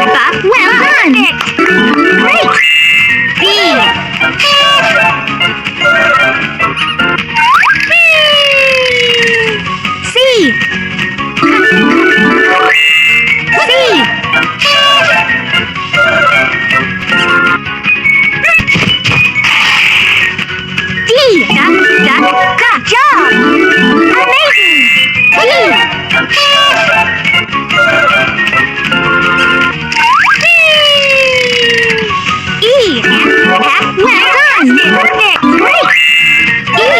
Well done. Great. B. C. D. Good job. Amazing. D. E. Well done. Perfect. Great. E.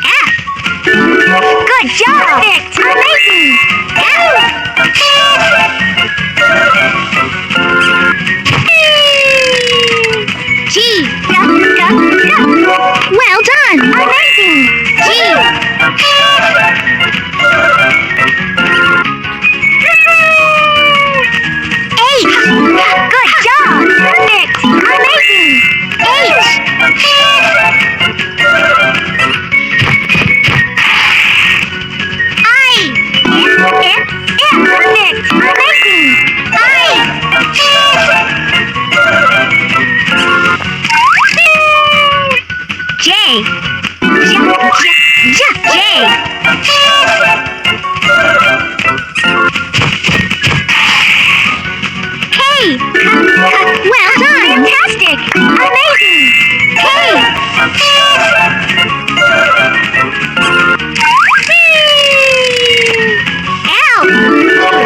F. Good job. Perfect. Amazing. F. G. Well done. Amazing. G. H. Good job. Perfect. Amazing. H. I. Perfect. Amazing. I. J. J. K. Well done. Fantastic. Amazing. K. L.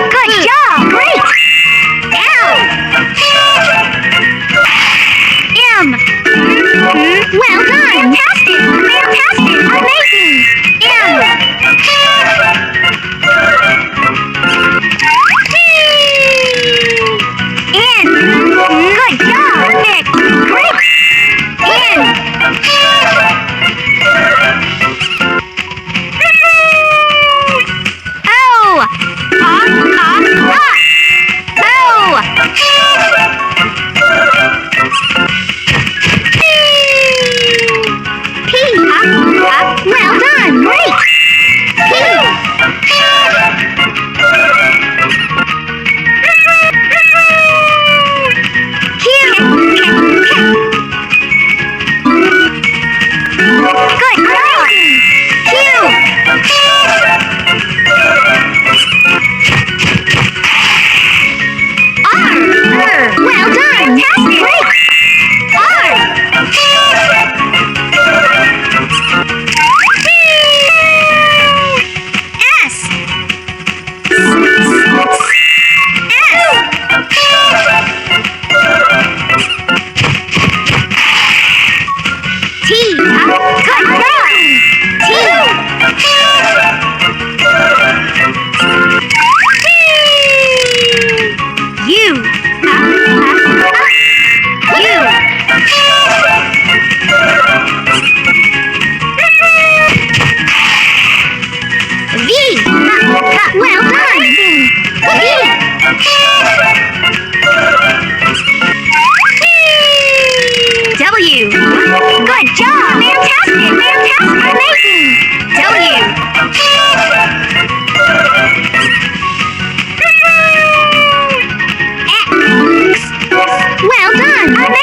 Good job. Great. L. M. Well done. Fantastic. Amazing. M. N. Good job. Great. N. O. P. Well done. Great. P. Q. Good job. Q. R. Well done. Great. R. S. T. Good job. T. U. V. Well done. V. W. Good job. Fantastic. Amazing. W. X. Well done.